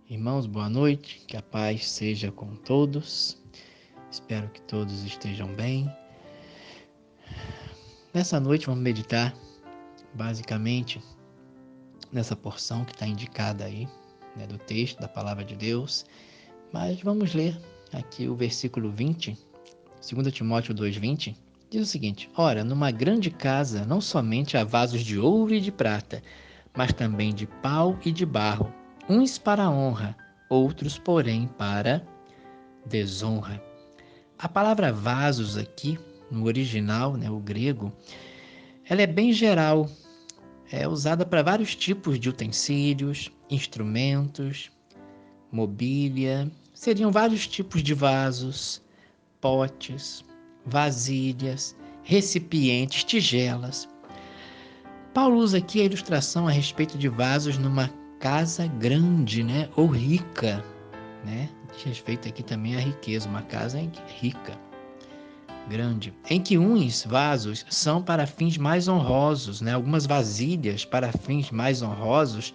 Irmãos, boa noite, que a paz seja com todos. Espero que todos estejam bem. Nessa noite vamos meditar basicamente nessa porção que está indicada aí, do texto, da palavra de Deus. Mas vamos ler aqui o versículo 20, 2 Timóteo 2:20, diz o seguinte: Ora, numa grande casa não somente há vasos de ouro e de prata, mas também de pau e de barro, uns para honra, outros, porém, para desonra. A palavra vasos aqui, no original, o grego, ela é bem geral. É usada para vários tipos de utensílios, instrumentos, mobília. Seriam vários tipos de vasos, potes, vasilhas, recipientes, tigelas. Paulo usa aqui a ilustração a respeito de vasos numa casa grande, ou rica, Diz respeito aqui também à riqueza, uma casa rica, grande, em que uns vasos são para fins mais honrosos, algumas vasilhas para fins mais honrosos,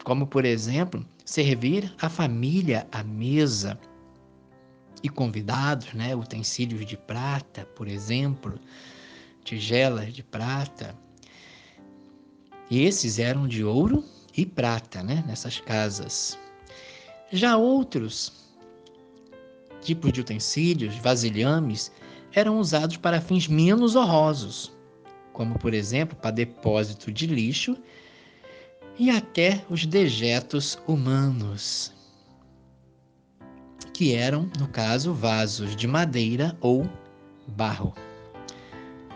como, por exemplo, servir a família à mesa e convidados, utensílios de prata, por exemplo, tigelas de prata. E esses eram de ouro e prata, nessas casas. Já outros tipos de utensílios, vasilhames, eram usados para fins menos honrosos, como, por exemplo, para depósito de lixo e até os dejetos humanos, que eram, no caso, vasos de madeira ou barro.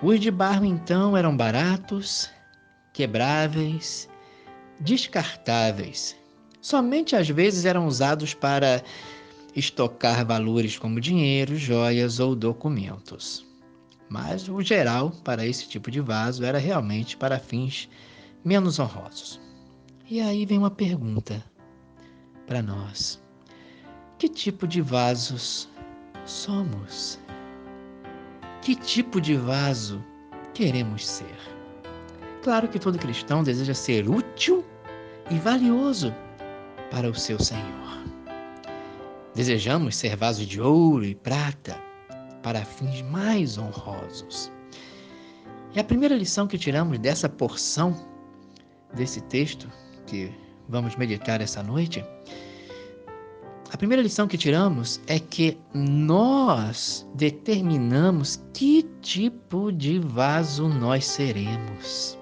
Os de barro, então, eram baratos, quebráveis, descartáveis. Somente às vezes eram usados para estocar valores como dinheiro, joias ou documentos. Mas o geral para esse tipo de vaso era realmente para fins menos honrosos. E aí vem uma pergunta para nós: que tipo de vasos somos? Que tipo de vaso queremos ser? Claro que todo cristão deseja ser útil e valioso para o seu Senhor. Desejamos ser vasos de ouro e prata para fins mais honrosos. E a primeira lição que tiramos dessa porção, desse texto que vamos meditar essa noite, a primeira lição que tiramos é que nós determinamos que tipo de vaso nós seremos.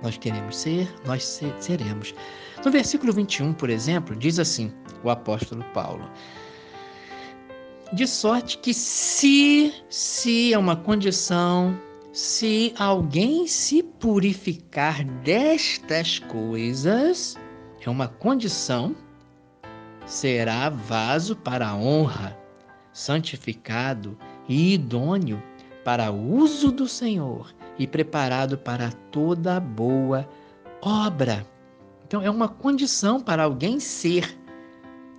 Nós queremos ser, nós seremos. No versículo 21, por exemplo, diz assim o apóstolo Paulo: de sorte que se é uma condição, se alguém se purificar destas coisas, é uma condição, será vaso para a honra, santificado e idôneo para o uso do Senhor e preparado para toda boa obra. Então, é uma condição para alguém ser.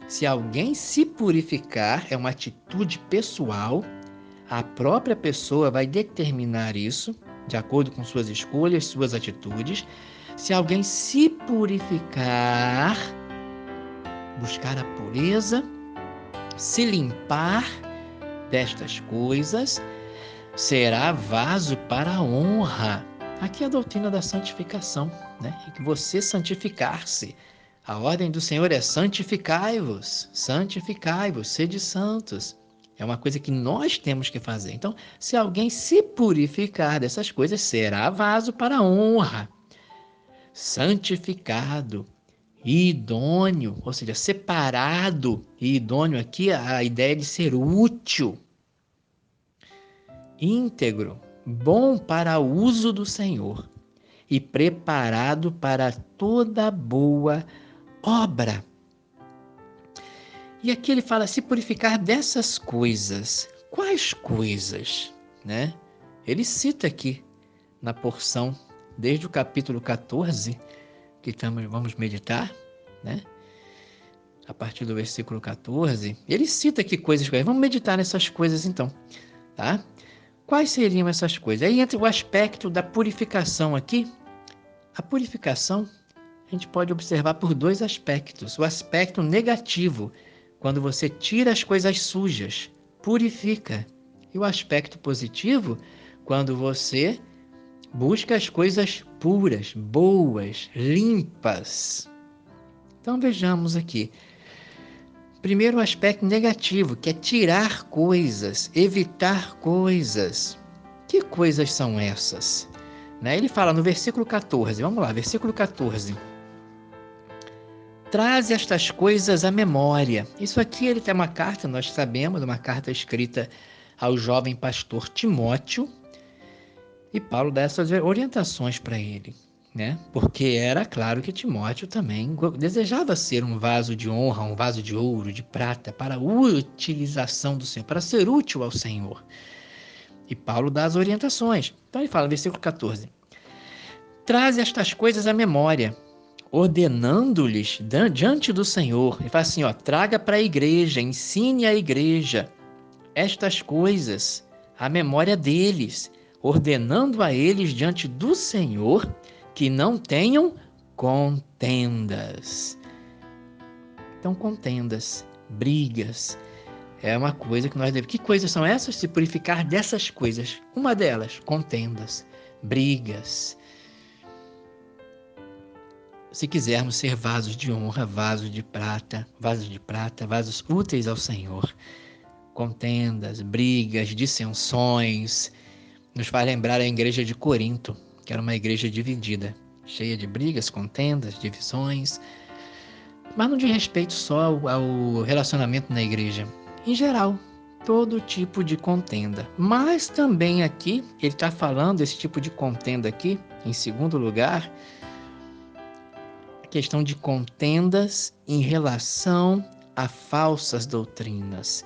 Se alguém se purificar, é uma atitude pessoal, a própria pessoa vai determinar isso, de acordo com suas escolhas, suas atitudes. Se alguém se purificar, buscar a pureza, se limpar destas coisas, será vaso para a honra. Aqui é a doutrina da santificação, É que você santificar-se. A ordem do Senhor é santificai-vos, sede santos. É uma coisa que nós temos que fazer. Então, se alguém se purificar dessas coisas, será vaso para a honra, santificado, idôneo, ou seja, separado. E idôneo aqui, a ideia de ser útil, íntegro, bom para o uso do Senhor e preparado para toda boa obra. E aqui ele fala se purificar dessas coisas. Quais coisas? Ele cita aqui na porção, desde o capítulo 14, que vamos meditar, a partir do versículo 14, ele cita aqui coisas. Vamos meditar nessas coisas então, tá? Quais seriam essas coisas? Aí entra o aspecto da purificação aqui. A purificação a gente pode observar por dois aspectos. O aspecto negativo, quando você tira as coisas sujas, purifica. E o aspecto positivo, quando você busca as coisas puras, boas, limpas. Então vejamos aqui. Primeiro, o aspecto negativo, que é tirar coisas, evitar coisas. Que coisas são essas? Ele fala no versículo 14, vamos lá, versículo 14. Traze estas coisas à memória. Isso aqui ele tem uma carta, nós sabemos, uma carta escrita ao jovem pastor Timóteo, e Paulo dá essas orientações para ele, Porque era claro que Timóteo também desejava ser um vaso de honra, um vaso de ouro, de prata, para a utilização do Senhor, para ser útil ao Senhor. E Paulo dá as orientações. Então ele fala, versículo 14. Traze estas coisas à memória, ordenando-lhes diante do Senhor. Ele fala assim, traga para a igreja, ensine a igreja estas coisas, à memória deles, ordenando a eles diante do Senhor que não tenham contendas. Então, contendas, brigas, é uma coisa que nós devemos... Que coisas são essas? Se purificar dessas coisas. Uma delas, contendas, brigas. Se quisermos ser vasos de honra, vasos de prata, vasos úteis ao Senhor. Contendas, brigas, dissensões. Nos faz lembrar a igreja de Corinto, que era uma igreja dividida, cheia de brigas, contendas, divisões. Mas não diz respeito só ao relacionamento na igreja. Em geral, todo tipo de contenda. Mas também aqui, ele está falando desse tipo de contenda aqui, em segundo lugar, a questão de contendas em relação a falsas doutrinas.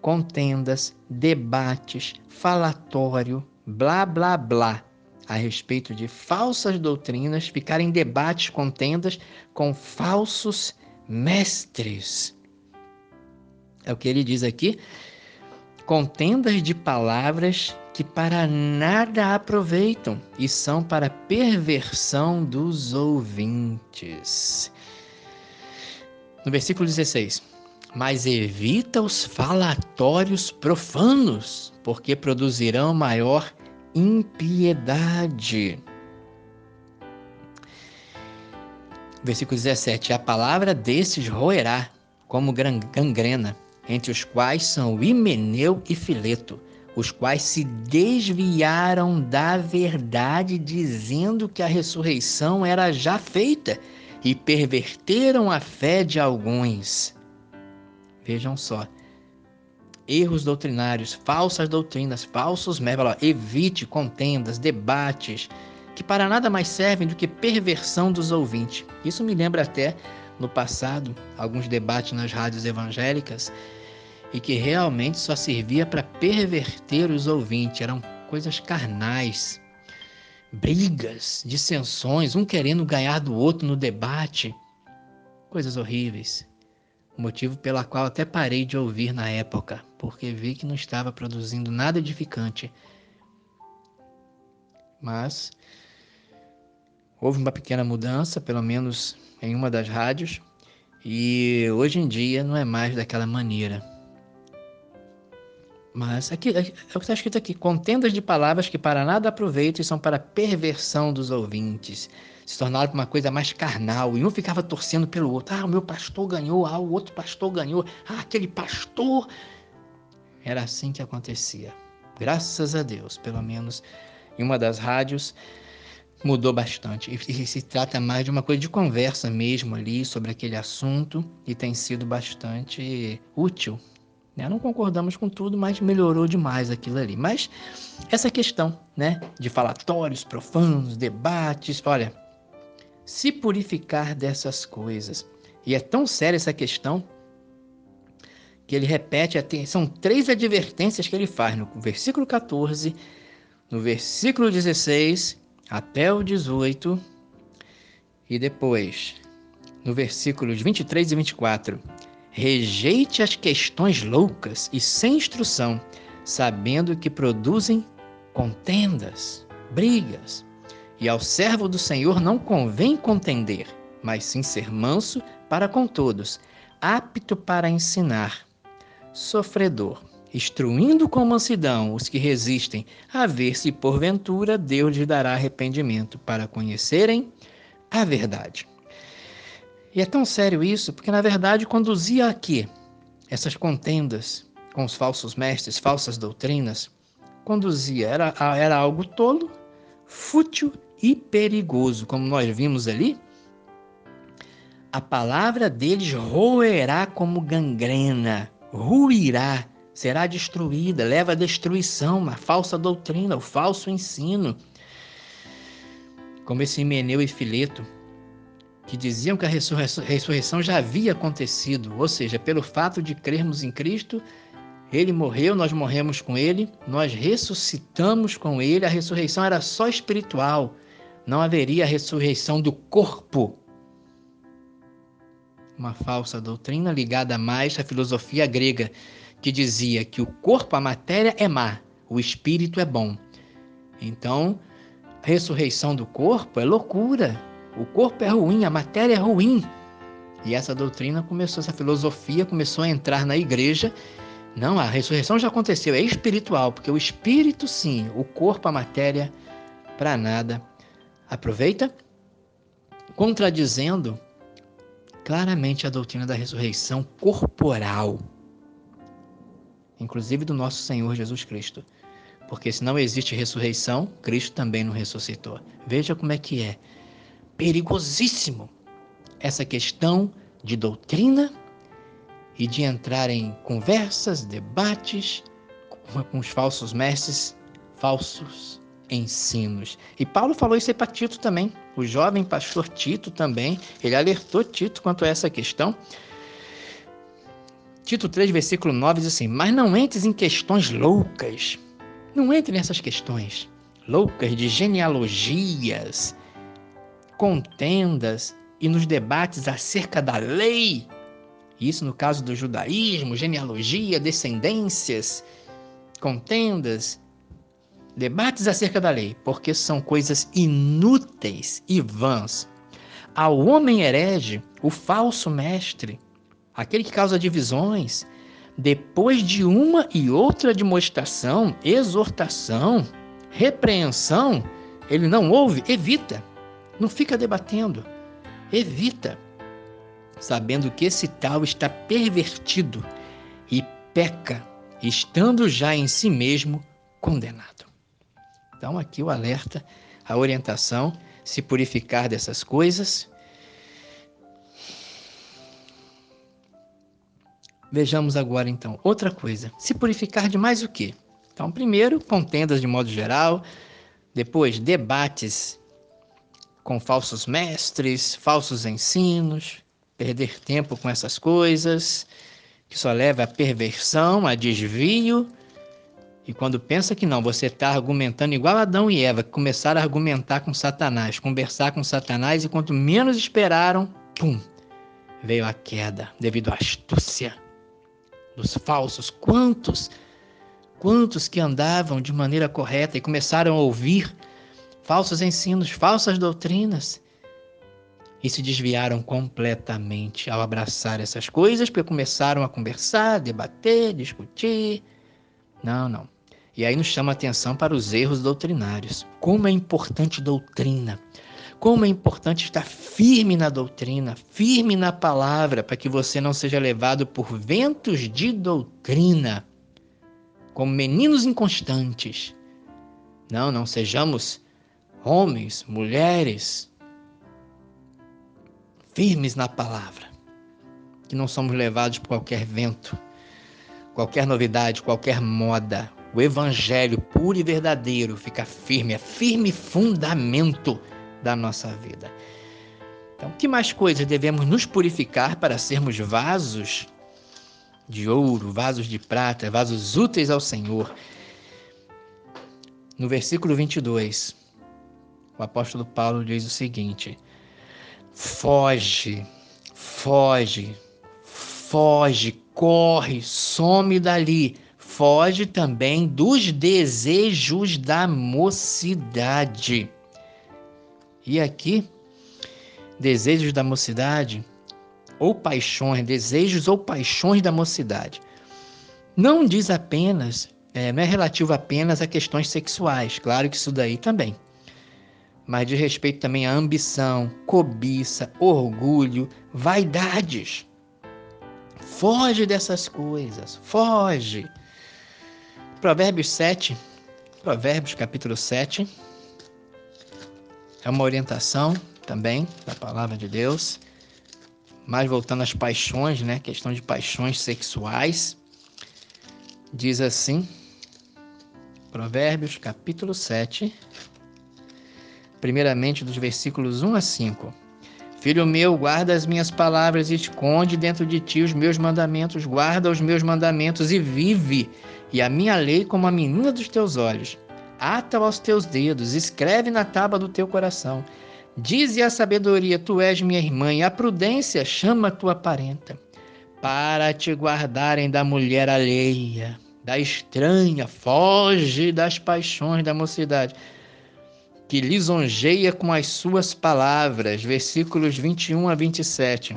Contendas, debates, falatório, blá, blá, blá, a respeito de falsas doutrinas, ficar em debates, contendas com falsos mestres. É o que ele diz aqui, contendas de palavras que para nada aproveitam e são para perversão dos ouvintes. No versículo 16, mas evita os falatórios profanos, porque produzirão maior impiedade. Versículo 17, a palavra desses roerá como gangrena, entre os quais são Himeneu e Fileto, os quais se desviaram da verdade, dizendo que a ressurreição era já feita, e perverteram a fé de alguns. Vejam só, erros doutrinários, falsas doutrinas, falsos mestres. Evite contendas, debates, que para nada mais servem do que perversão dos ouvintes. Isso me lembra até, no passado, alguns debates nas rádios evangélicas, e que realmente só servia para perverter os ouvintes. Eram coisas carnais, brigas, dissensões, um querendo ganhar do outro no debate. Coisas horríveis. Motivo pela qual até parei de ouvir na época, porque vi que não estava produzindo nada edificante. Mas houve uma pequena mudança, pelo menos em uma das rádios, e hoje em dia não é mais daquela maneira. Mas aqui, é o que está escrito aqui, contendas de palavras que para nada aproveitam e são para perversão dos ouvintes. Se tornaram uma coisa mais carnal, e um ficava torcendo pelo outro. O meu pastor ganhou, o outro pastor ganhou, aquele pastor... Era assim que acontecia. Graças a Deus, pelo menos em uma das rádios, mudou bastante. E se trata mais de uma coisa de conversa mesmo ali, sobre aquele assunto, e tem sido bastante útil. Não concordamos com tudo, mas melhorou demais aquilo ali. Mas essa questão, de falatórios profanos, debates, olha, se purificar dessas coisas. E é tão séria essa questão que ele repete, são 3 advertências que ele faz no versículo 14, no versículo 16 até o 18, e depois no versículos 23 e 24. Rejeite as questões loucas e sem instrução, sabendo que produzem contendas, brigas. E ao servo do Senhor não convém contender, mas sim ser manso para com todos, apto para ensinar, sofredor, instruindo com mansidão os que resistem, a ver se porventura Deus lhes dará arrependimento para conhecerem a verdade. E é tão sério isso, porque na verdade conduzia a quê? Essas contendas com os falsos mestres, falsas doutrinas, conduzia, era algo tolo, fútil e perigoso. Como nós vimos ali, a palavra deles roerá como gangrena, ruirá, será destruída, leva à destruição, a falsa doutrina, o falso ensino. Como esse Himeneu e Fileto, que diziam que a ressurreição já havia acontecido, ou seja, pelo fato de crermos em Cristo, ele morreu, nós morremos com ele, nós ressuscitamos com ele, a ressurreição era só espiritual, não haveria a ressurreição do corpo. Uma falsa doutrina ligada mais à filosofia grega, que dizia que o corpo, a matéria, é má, o espírito é bom. Então, a ressurreição do corpo é loucura. O corpo é ruim, a matéria é ruim. E essa doutrina começou, essa filosofia começou a entrar na igreja. Não, a ressurreição já aconteceu, é espiritual, porque o espírito sim, o corpo, a matéria, para nada. Aproveita, contradizendo claramente a doutrina da ressurreição corporal, inclusive do nosso Senhor Jesus Cristo. Porque se não existe ressurreição, Cristo também não ressuscitou. Veja como é que é perigosíssimo essa questão de doutrina e de entrar em conversas, debates com os falsos mestres, falsos ensinos. E Paulo falou isso aí para Tito também. O jovem pastor Tito também, ele alertou Tito quanto a essa questão. Tito 3, versículo 9 diz assim: mas não entres em questões loucas. Não entre nessas questões loucas de genealogias, contendas e nos debates acerca da lei. Isso no caso do judaísmo, genealogia, descendências, contendas, debates acerca da lei, porque são coisas inúteis e vãs. Ao homem herege, o falso mestre, aquele que causa divisões, depois de uma e outra demonstração, exortação, repreensão, ele não ouve, evita, não fica debatendo, evita, sabendo que esse tal está pervertido e peca, estando já em si mesmo condenado. Então aqui o alerta, a orientação, se purificar dessas coisas. Vejamos agora então outra coisa, se purificar de mais o quê? Então primeiro, contendas de modo geral, depois debates com falsos mestres, falsos ensinos, perder tempo com essas coisas, que só leva à perversão, a desvio. E quando pensa que não, você está argumentando igual Adão e Eva, que começaram a argumentar com Satanás, conversar com Satanás, e quanto menos esperaram, pum, veio a queda, devido à astúcia dos falsos. Quantos que andavam de maneira correta e começaram a ouvir falsos ensinos, falsas doutrinas, e se desviaram completamente ao abraçar essas coisas, porque começaram a conversar, debater, discutir. Não. E aí nos chama a atenção para os erros doutrinários. Como é importante doutrina. Como é importante estar firme na doutrina, firme na palavra, para que você não seja levado por ventos de doutrina, como meninos inconstantes. Não sejamos homens, mulheres, firmes na palavra, que não somos levados por qualquer vento, qualquer novidade, qualquer moda. O evangelho puro e verdadeiro fica firme, é firme fundamento da nossa vida. Então, que mais coisas devemos nos purificar para sermos vasos de ouro, vasos de prata, vasos úteis ao Senhor? No versículo 22, o apóstolo Paulo diz o seguinte: foge, corre, some dali. Foge também dos desejos da mocidade. E aqui desejos da mocidade, ou paixões, desejos ou paixões da mocidade. Não diz apenas, não é relativo apenas a questões sexuais, claro que isso daí também, mas diz respeito também à ambição, cobiça, orgulho, vaidades. Foge dessas coisas, foge. Provérbios capítulo 7, é uma orientação também da palavra de Deus, mas voltando às paixões, né? Questão de paixões sexuais. Diz assim, Provérbios capítulo 7, primeiramente dos versículos 1 a 5. Filho meu, guarda as minhas palavras e esconde dentro de ti os meus mandamentos. Guarda os meus mandamentos e vive, e a minha lei como a menina dos teus olhos. Ata-o aos teus dedos, escreve na tábua do teu coração. Dize a sabedoria, tu és minha irmã, e a prudência chama tua parenta. Para te guardarem da mulher alheia, da estranha, foge das paixões da mocidade, que lisonjeia com as suas palavras. Versículos 21 a 27.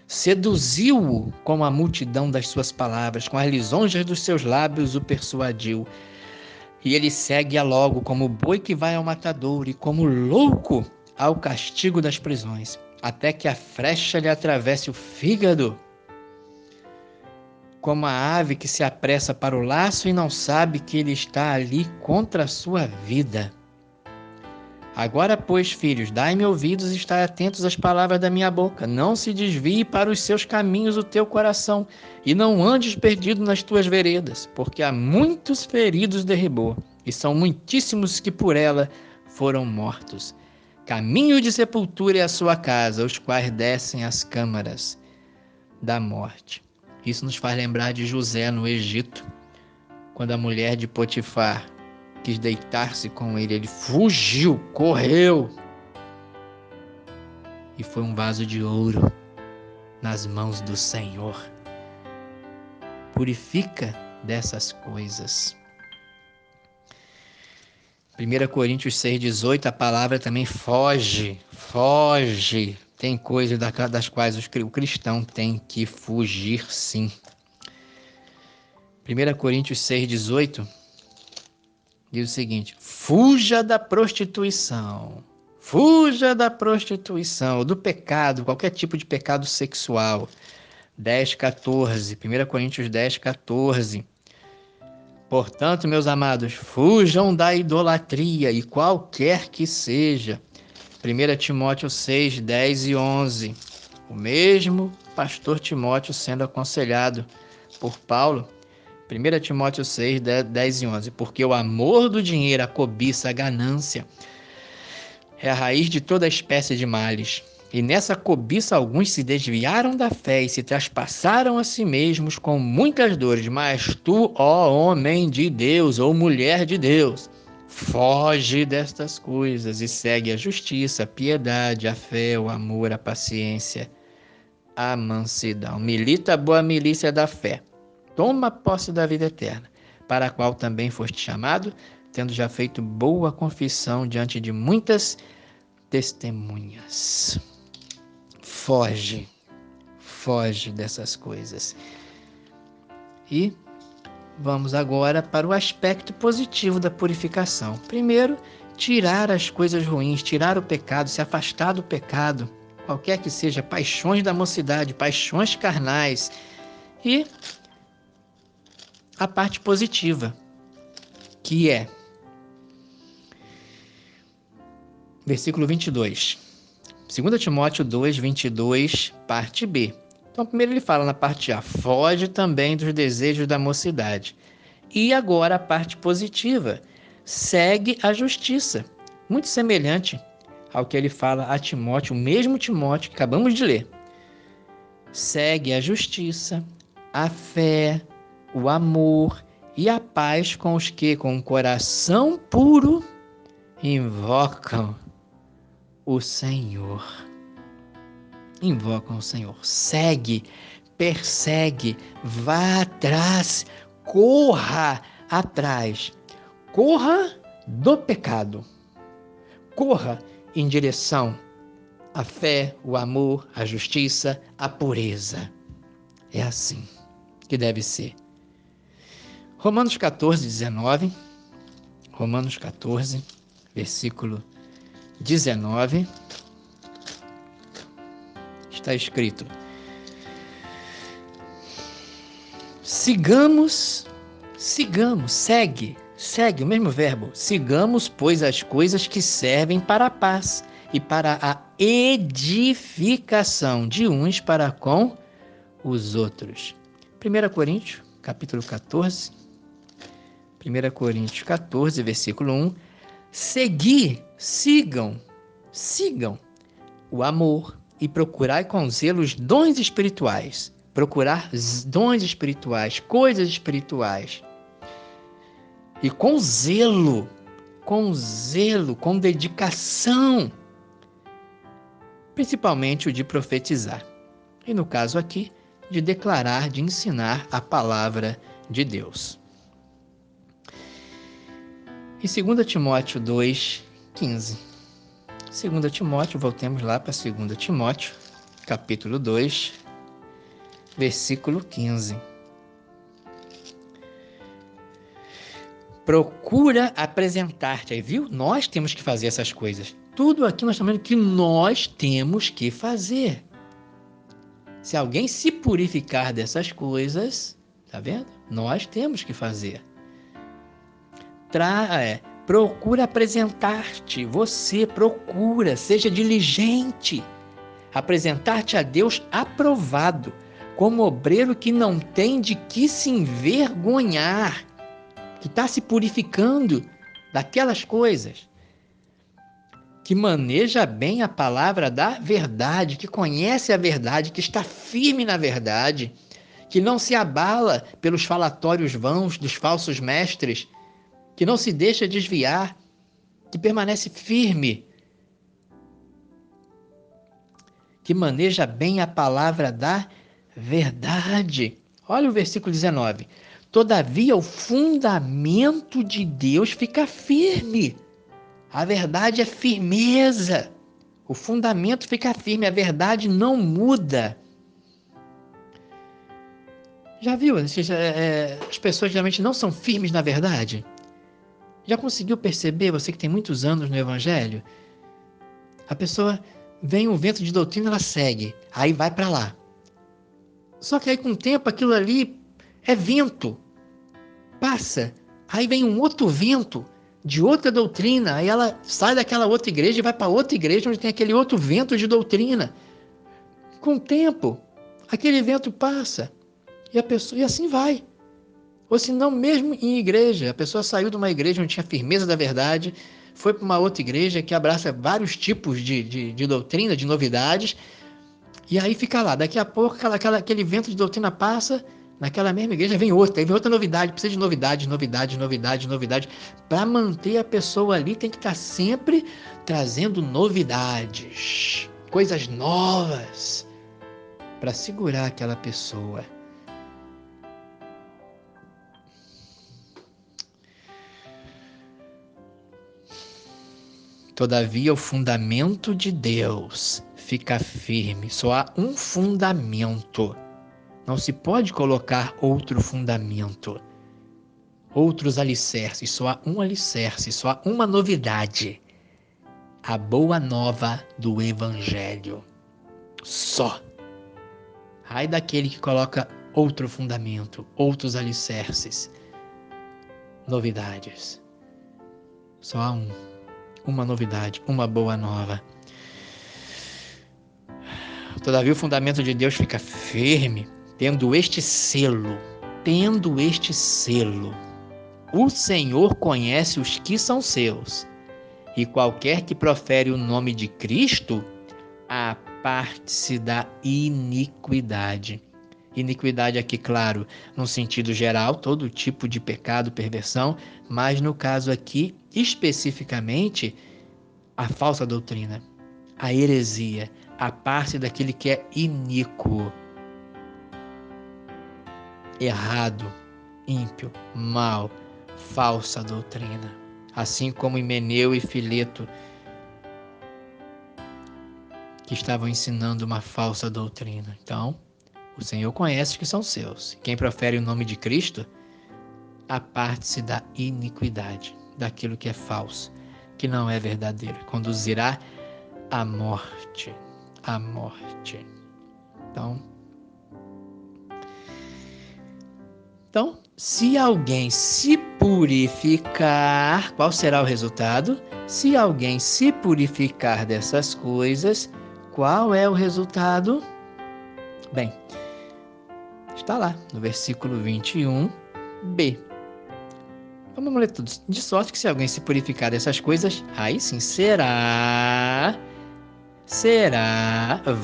Seduziu-o com a multidão das suas palavras, com as lisonjas dos seus lábios o persuadiu. E ele segue-a logo como boi que vai ao matadouro e como louco ao castigo das prisões, até que a flecha lhe atravesse o fígado. Como a ave que se apressa para o laço e não sabe que ele está ali contra a sua vida. Agora, pois, filhos, dai-me ouvidos e estai atentos às palavras da minha boca. Não se desvie para os seus caminhos o teu coração, e não andes perdido nas tuas veredas, porque há muitos feridos derribou, e são muitíssimos que por ela foram mortos. Caminho de sepultura é a sua casa, os quais descem às câmaras da morte. Isso nos faz lembrar de José no Egito, quando a mulher de Potifar quis deitar-se com ele, ele fugiu, correu, e foi um vaso de ouro nas mãos do Senhor. Purifica dessas coisas. 1 Coríntios 6,18, a palavra também foge. Tem coisas das quais o cristão tem que fugir, sim. 1 Coríntios 6,18 diz o seguinte: fuja da prostituição, do pecado, qualquer tipo de pecado sexual. 10,14, 1 Coríntios 10,14. Portanto, meus amados, fujam da idolatria, e qualquer que seja. 1 Timóteo 6, 10 e 11. O mesmo pastor Timóteo sendo aconselhado por Paulo. 1 Timóteo 6, 10 e 11. Porque o amor do dinheiro, a cobiça, a ganância é a raiz de toda espécie de males. E nessa cobiça alguns se desviaram da fé e se traspassaram a si mesmos com muitas dores. Mas tu, ó homem de Deus ou mulher de Deus, foge destas coisas e segue a justiça, a piedade, a fé, o amor, a paciência, a mansidão. Milita a boa milícia da fé. Toma posse da vida eterna, para a qual também foste chamado, tendo já feito boa confissão diante de muitas testemunhas. Foge dessas coisas. E vamos agora para o aspecto positivo da purificação. Primeiro, tirar as coisas ruins, tirar o pecado, se afastar do pecado, qualquer que seja, paixões da mocidade, paixões carnais. E a parte positiva, que é versículo 22. 2 Timóteo 2, 22, parte B. Então, primeiro ele fala na parte A, foge também dos desejos da mocidade. E agora a parte positiva, segue a justiça. Muito semelhante ao que ele fala a Timóteo, o mesmo Timóteo que acabamos de ler. Segue a justiça, a fé, o amor e a paz com os que, com um coração puro, invocam o Senhor. Invocam o Senhor. Segue, persegue, vá atrás, corra atrás. Corra do pecado. Corra em direção a fé, o amor, a justiça, a pureza. É assim que deve ser. Romanos 14, 19. Romanos 14, versículo 19. Está escrito: segue, o mesmo verbo. Sigamos, pois, as coisas que servem para a paz e para a edificação de uns para com os outros. 1 Coríntios, capítulo 14. 1 Coríntios 14, versículo 1. Sigam o amor e procurai com zelo os dons espirituais. Procurar dons espirituais, coisas espirituais. E com zelo, com dedicação. Principalmente o de profetizar. E no caso aqui, de declarar, de ensinar a palavra de Deus. E 2 Timóteo 2,15. 2 Timóteo, voltemos lá para 2 Timóteo, capítulo 2, versículo 15. Procura apresentar-te. Aí, viu? Nós temos que fazer essas coisas. Tudo aqui nós estamos vendo que nós temos que fazer. Se alguém se purificar dessas coisas, tá vendo? Nós temos que fazer. Procura apresentar-te. Você procura, seja diligente. Apresentar-te a Deus aprovado, como obreiro que não tem de que se envergonhar, que está se purificando daquelas coisas, que maneja bem a palavra da verdade, que conhece a verdade, que está firme na verdade, que não se abala pelos falatórios vãos dos falsos mestres, que não se deixa desviar, que permanece firme, que maneja bem a palavra da verdade. Olha o versículo 19. Todavia, o fundamento de Deus fica firme. A verdade é firmeza. O fundamento fica firme, a verdade não muda. Já viu? As pessoas geralmente não são firmes na verdade. Já conseguiu perceber, você que tem muitos anos no Evangelho? A pessoa vem um vento de doutrina, ela segue, aí vai para lá. Só que aí com o tempo aquilo ali é vento, passa, aí vem um outro vento de outra doutrina, aí ela sai daquela outra igreja e vai para outra igreja onde tem aquele outro vento de doutrina. Com o tempo, aquele vento passa e assim vai. Ou se não, mesmo em igreja, a pessoa saiu de uma igreja onde tinha firmeza da verdade, foi para uma outra igreja que abraça vários tipos de doutrina, de novidades, e aí fica lá. Daqui a pouco, aquele vento de doutrina passa, naquela mesma igreja vem outra, aí vem outra novidade, precisa de novidade. Para manter a pessoa ali, tem que estar sempre trazendo novidades, coisas novas, para segurar aquela pessoa. Todavia, o fundamento de Deus fica firme. Só há um fundamento. Não se pode colocar outro fundamento, outros alicerces. Só há um alicerce, só há uma novidade. A boa nova do Evangelho. Só. Ai daquele que coloca outro fundamento, outros alicerces, novidades. Só há uma novidade, uma boa nova. Todavia o fundamento de Deus fica firme, tendo este selo. O Senhor conhece os que são seus, e qualquer que profere o nome de Cristo, aparte-se da iniquidade. Iniquidade aqui, claro, no sentido geral, todo tipo de pecado, perversão, mas no caso aqui, especificamente, a falsa doutrina, a heresia, a parte daquele que é iníquo, errado, ímpio, mal, falsa doutrina. Assim como Himeneu e Fileto que estavam ensinando uma falsa doutrina. Então, o Senhor conhece os que são seus. Quem profere o nome de Cristo, aparte-se da iniquidade, daquilo que é falso, que não é verdadeiro, conduzirá à morte. À morte. Então, se alguém se purificar, qual será o resultado? Se alguém se purificar dessas coisas, qual é o resultado? Bem, está lá no versículo 21b. Vamos ler tudo. De sorte que se alguém se purificar dessas coisas, aí sim será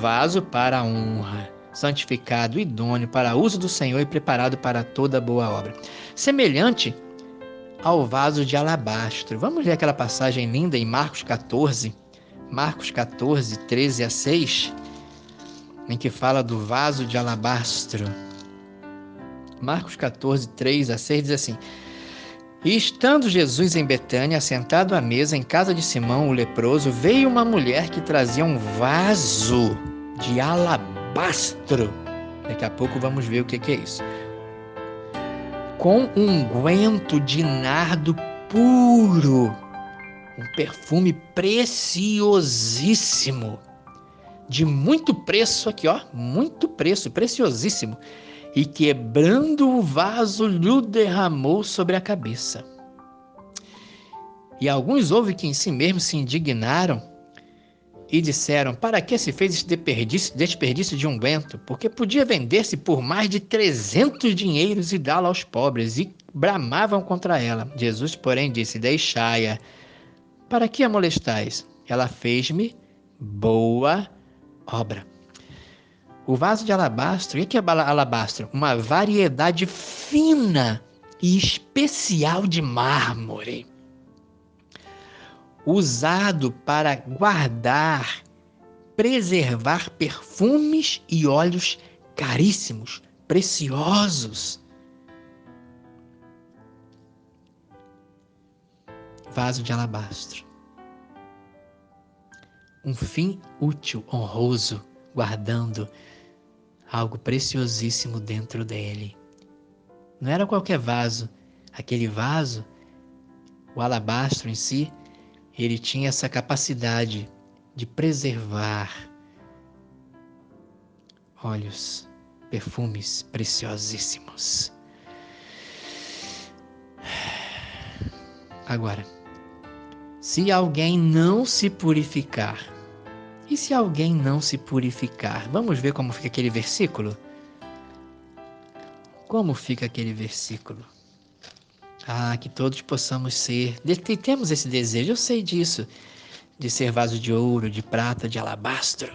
vaso para a honra, santificado, idôneo para uso do Senhor e preparado para toda boa obra. Semelhante ao vaso de alabastro. Vamos ler aquela passagem linda em Marcos 14, 13 a 6, em que fala do vaso de alabastro. Marcos 14, 3 a 6 diz assim: E estando Jesus em Betânia, sentado à mesa em casa de Simão, o leproso, veio uma mulher que trazia um vaso de alabastro. Daqui a pouco vamos ver o que é isso. Com um unguento de nardo puro, um perfume preciosíssimo, de muito preço aqui, ó, muito preço, preciosíssimo. E quebrando o vaso, lhe derramou sobre a cabeça. E alguns houve que em si mesmos se indignaram e disseram: para que se fez este desperdício de unguento? Porque podia vender-se por mais de 300 dinheiros e dá-lo aos pobres. E bramavam contra ela. Jesus, porém, disse: deixai-a. Para que a molestais? Ela fez-me boa obra. O vaso de alabastro, o que é alabastro? Uma variedade fina e especial de mármore, usado para guardar, preservar perfumes e óleos caríssimos, preciosos. Vaso de alabastro. Um fim útil, honroso, guardando algo preciosíssimo dentro dele. Não era qualquer vaso. Aquele vaso, o alabastro em si, ele tinha essa capacidade de preservar óleos, perfumes preciosíssimos. Agora, se alguém não se purificar, e se alguém não se purificar? Vamos ver como fica aquele versículo? Como fica aquele versículo? Que todos possamos ser, temos esse desejo, eu sei disso, de ser vaso de ouro, de prata, de alabastro.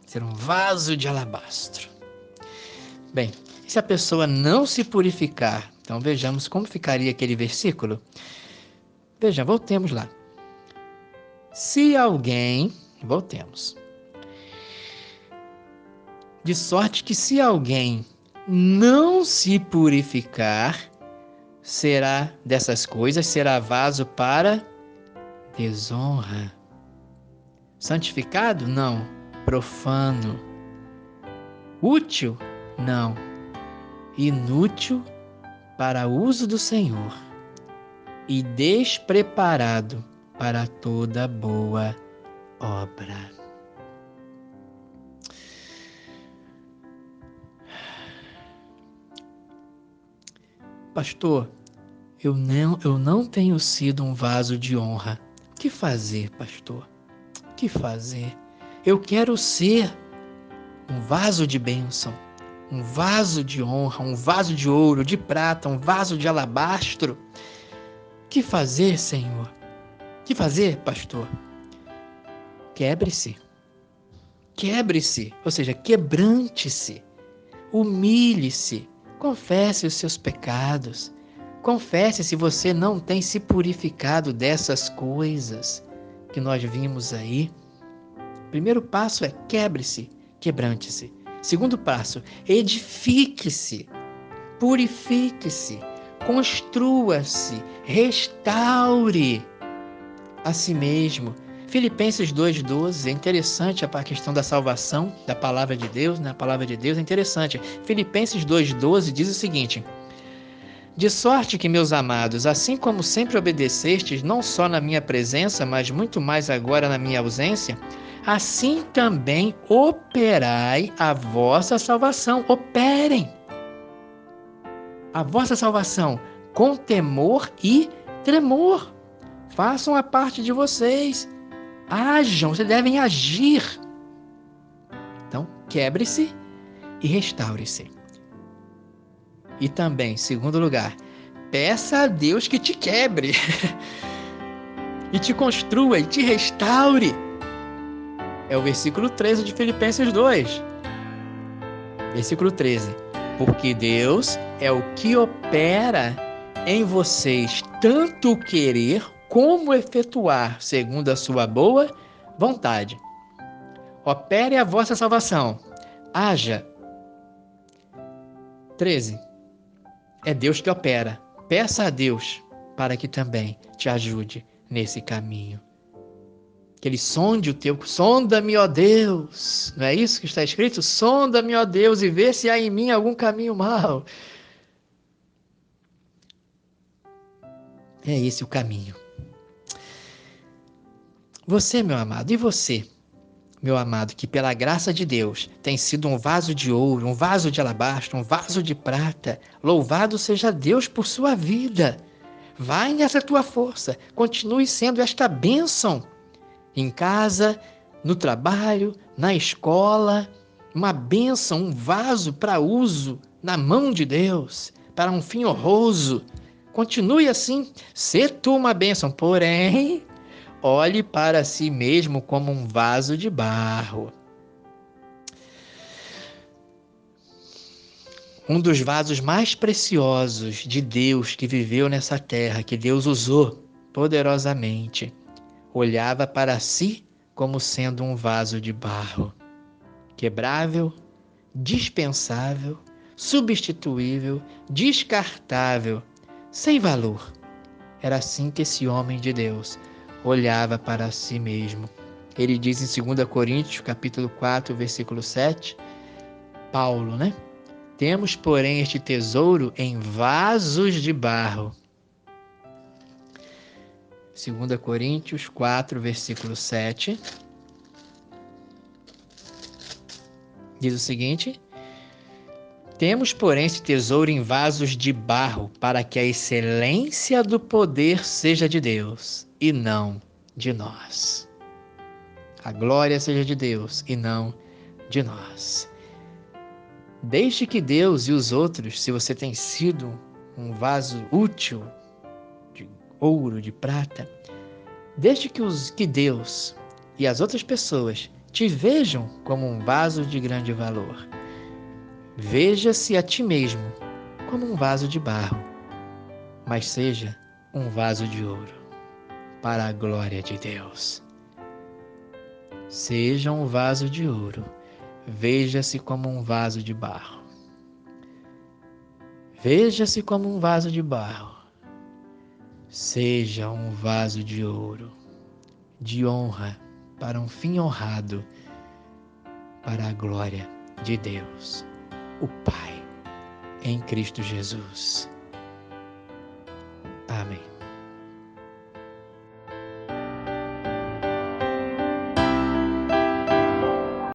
Ser um vaso de alabastro. Bem, se a pessoa não se purificar, então vejamos como ficaria aquele versículo. Veja, voltemos lá. Se alguém, voltemos. De sorte que se alguém não se purificar, será dessas coisas, será vaso para desonra. Santificado? Não. Profano. Útil? Não. Inútil para uso do Senhor e despreparado para toda boa obra. Pastor, eu não tenho sido um vaso de honra. O que fazer, pastor? O que fazer? Eu quero ser um vaso de bênção, um vaso de honra, um vaso de ouro, de prata, um vaso de alabastro. O que fazer, Senhor? O que fazer, pastor? Quebre-se. Quebre-se, ou seja, quebrante-se. Humilhe-se. Confesse os seus pecados. Confesse se você não tem se purificado dessas coisas que nós vimos aí. Primeiro passo é quebre-se, quebrante-se. Segundo passo, edifique-se, purifique-se, construa-se, restaure a si mesmo. Filipenses 2,12, é interessante a questão da salvação, da palavra de Deus, né? A palavra de Deus é interessante. Filipenses 2,12 diz o seguinte: de sorte que, meus amados, assim como sempre obedecestes, não só na minha presença, mas muito mais agora na minha ausência, assim também operai a vossa salvação. Operem a vossa salvação com temor e tremor. Façam a parte de vocês. Ajam, vocês devem agir. Então, quebre-se e restaure-se. E também, segundo lugar, peça a Deus que te quebre e te construa e te restaure. É o versículo 13 de Filipenses 2. Versículo 13. Porque Deus é o que opera em vocês tanto querer como efetuar, segundo a sua boa vontade. Opere a vossa salvação. Haja. 13. É Deus que opera. Peça a Deus para que também te ajude nesse caminho. Que Ele sonde o teu... Sonda-me, ó Deus. Não é isso que está escrito? Sonda-me, ó Deus, e vê se há em mim algum caminho mau. É esse o caminho. Você, meu amado, e você, meu amado, que pela graça de Deus tem sido um vaso de ouro, um vaso de alabastro, um vaso de prata, louvado seja Deus por sua vida. Vai nessa tua força, continue sendo esta bênção em casa, no trabalho, na escola, uma bênção, um vaso para uso na mão de Deus, para um fim honroso. Continue assim, sê tu uma bênção, porém, olhe para si mesmo como um vaso de barro. Um dos vasos mais preciosos de Deus que viveu nessa terra, que Deus usou poderosamente, olhava para si como sendo um vaso de barro, quebrável, dispensável, substituível, descartável, sem valor. Era assim que esse homem de Deus olhava para si mesmo. Ele diz em 2 Coríntios, capítulo 4, versículo 7, Paulo, né? Temos, porém, este tesouro em vasos de barro. 2 Coríntios 4, versículo 7, diz o seguinte: temos, porém, esse tesouro em vasos de barro, para que a excelência do poder seja de Deus e não de nós. A glória seja de Deus e não de nós. Deixe que Deus e os outros, se você tem sido um vaso útil, de ouro, de prata, deixe que Deus e as outras pessoas te vejam como um vaso de grande valor. Veja-se a ti mesmo como um vaso de barro, mas seja um vaso de ouro, para a glória de Deus. Seja um vaso de ouro, veja-se como um vaso de barro. Veja-se como um vaso de barro, seja um vaso de ouro, de honra, para um fim honrado, para a glória de Deus, o Pai, em Cristo Jesus. Amém.